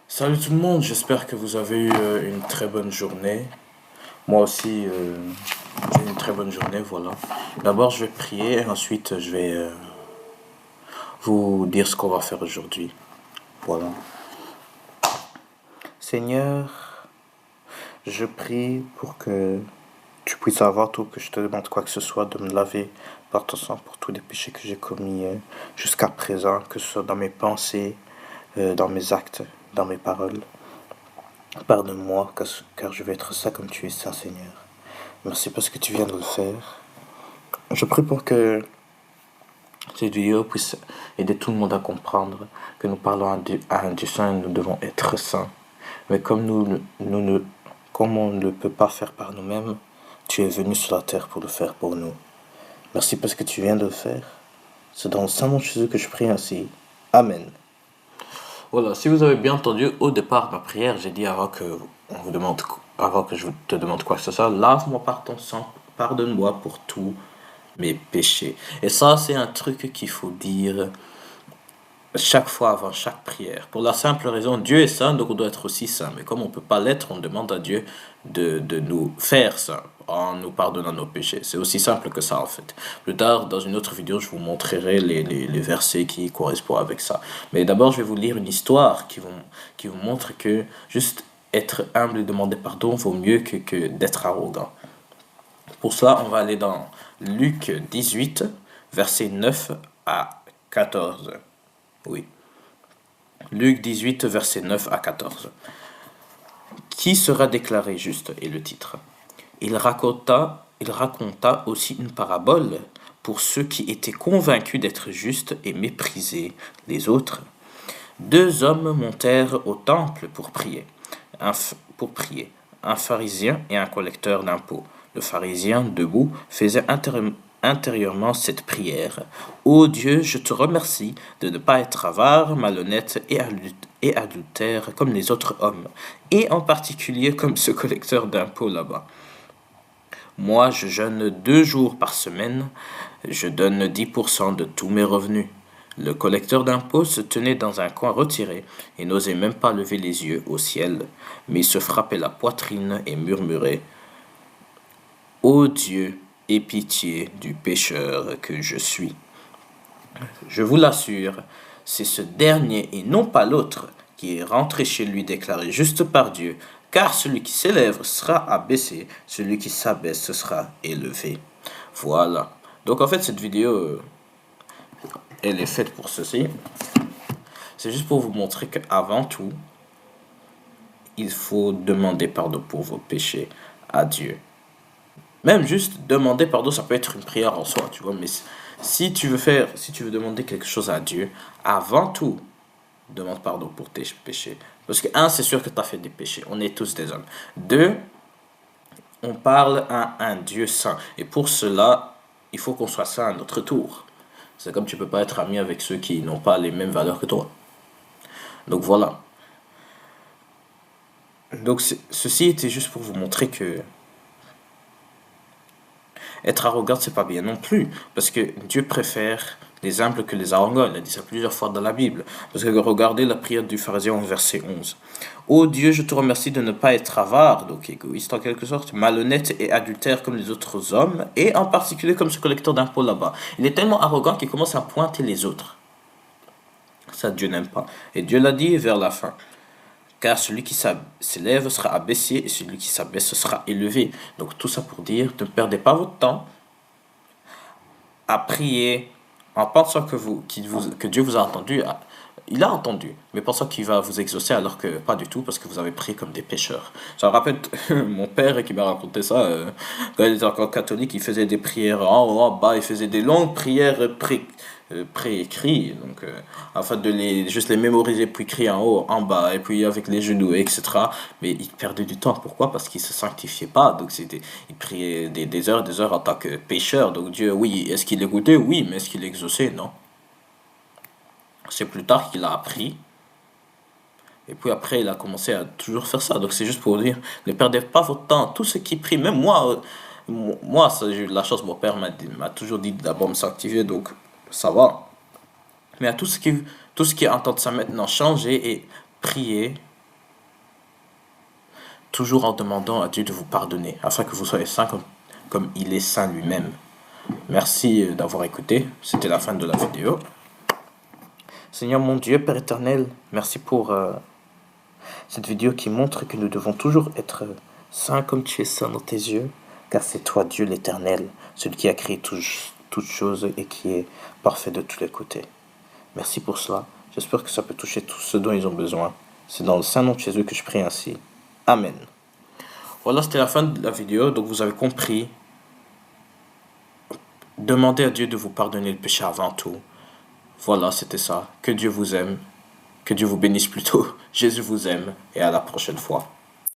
Salut tout le monde, j'espère que vous avez eu une très bonne journée. Moi aussi, j'ai eu une très bonne journée, voilà. D'abord, je vais prier, ensuite, je vais vous dire ce qu'on va faire aujourd'hui. Voilà. Seigneur, je prie pour que tu puisses avoir tout, que je te demande quoi que ce soit, de me laver par ton sang pour tous les péchés que j'ai commis jusqu'à présent, que ce soit dans mes pensées, dans mes actes, dans mes paroles. Pardonne-moi, car je vais être saint comme tu es saint, Seigneur. Merci parce que tu viens de le faire. Je prie pour que cette vidéo puisse aider tout le monde à comprendre que nous parlons à un Dieu saint et nous devons être saints. Mais comme on ne le peut pas faire par nous-mêmes, tu es venu sur la terre pour le faire pour nous. Merci parce que tu viens de le faire. C'est dans le Saint nom de Jésus que je prie ainsi. Amen. Voilà, si vous avez bien entendu, au départ, ma prière, j'ai dit avant que je te demande quoi que ce soit, lave-moi par ton sang, pardonne-moi pour tous mes péchés. Et ça, c'est un truc qu'il faut dire chaque fois avant chaque prière. Pour la simple raison, Dieu est saint, donc on doit être aussi saint. Mais comme on ne peut pas l'être, on demande à Dieu de nous faire saints en nous pardonnant nos péchés. C'est aussi simple que ça en fait. Plus tard, dans une autre vidéo, je vous montrerai les versets qui correspondent avec ça. Mais d'abord, je vais vous lire une histoire qui vous montre que juste être humble et demander pardon vaut mieux que d'être arrogant. Pour cela, on va aller dans Luc 18, versets 9 à 14. Oui. Luc 18, versets 9 à 14. Qui sera déclaré juste est le titre. Il raconta aussi une parabole pour ceux qui étaient convaincus d'être justes et méprisaient les autres. Deux hommes montèrent au temple pour prier. Un pharisien et un collecteur d'impôts. Le pharisien, debout, faisait intérieurement cette prière. Ô Dieu, je te remercie de ne pas être avare, malhonnête et adultère comme les autres hommes, et en particulier comme ce collecteur d'impôts là-bas. Moi, je jeûne 2 jours par semaine, je donne 10% de tous mes revenus. Le collecteur d'impôts se tenait dans un coin retiré et n'osait même pas lever les yeux au ciel, mais il se frappait la poitrine et murmurait « Ô Dieu, aie pitié du pécheur que je suis. » Je vous l'assure, c'est ce dernier et non pas l'autre qui est rentré chez lui déclaré juste par Dieu, car celui qui s'élève sera abaissé, celui qui s'abaisse sera élevé. Voilà. Donc en fait, cette vidéo, elle est faite pour ceci. C'est juste pour vous montrer qu'avant tout, il faut demander pardon pour vos péchés à Dieu. Même juste demander pardon, ça peut être une prière en soi, tu vois, mais si tu veux demander quelque chose à Dieu, avant tout, demande pardon pour tes péchés. Parce que, un, c'est sûr que tu as fait des péchés. On est tous des hommes. Deux, on parle à un Dieu saint. Et pour cela, il faut qu'on soit saint à notre tour. C'est comme tu peux pas être ami avec ceux qui n'ont pas les mêmes valeurs que toi. Donc voilà. Donc ceci était juste pour vous montrer que être arrogant, c'est pas bien non plus. Parce que Dieu préfère les humbles que les arrogants. Il a dit ça plusieurs fois dans la Bible. Parce que regardez la prière du pharisien en verset 11. Ô Dieu, je te remercie de ne pas être avare, donc égoïste en quelque sorte, malhonnête et adultère comme les autres hommes, et en particulier comme ce collecteur d'impôts là-bas. Il est tellement arrogant qu'il commence à pointer les autres. Ça, Dieu n'aime pas. Et Dieu l'a dit vers la fin. Car celui qui s'élève sera abaissé et celui qui s'abaisse sera élevé. Donc tout ça pour dire, ne perdez pas votre temps à prier en pensant que Dieu vous a entendu. Il a entendu, mais pensant qu'il va vous exaucer alors que pas du tout, parce que vous avez prié comme des pécheurs. Ça me rappelle mon père qui m'a raconté ça, quand il était encore catholique, il faisait des prières en haut, en bas, il faisait des longues prières préécrites, donc afin de juste les mémoriser, puis crier en haut, en bas, et puis avec les genoux, etc. Mais il perdait du temps. Pourquoi? Parce qu'il se sanctifiait pas, donc il priait des heures et des heures en tant que pécheur. Donc Dieu, oui, est-ce qu'il écoutait? Oui, mais est-ce qu'il exauçait? Non. C'est plus tard qu'il a appris. Et puis après, il a commencé à toujours faire ça. Donc c'est juste pour dire, ne perdez pas votre temps. Tous ceux qui prient, même moi, j'ai eu de la chance, mon père m'a toujours dit d'abord me sanctifier, donc ça va. Mais à tout ce qui entend ça maintenant, changer et prier toujours en demandant à Dieu de vous pardonner, afin que vous soyez saints comme il est saint lui-même. Merci d'avoir écouté, c'était la fin de la vidéo. Seigneur mon Dieu, Père éternel, merci pour cette vidéo qui montre que nous devons toujours être saints comme tu es saint dans tes yeux, car c'est toi Dieu l'éternel, celui qui a créé toutes choses et qui est parfait de tous les côtés. Merci pour cela. J'espère que ça peut toucher tous ceux dont ils ont besoin. C'est dans le saint nom de Jésus que je prie ainsi. Amen. Voilà, c'était la fin de la vidéo, donc vous avez compris. Demandez à Dieu de vous pardonner le péché avant tout. Voilà, c'était ça. Que Dieu vous aime. Que Dieu vous bénisse plutôt. Jésus vous aime et à la prochaine fois.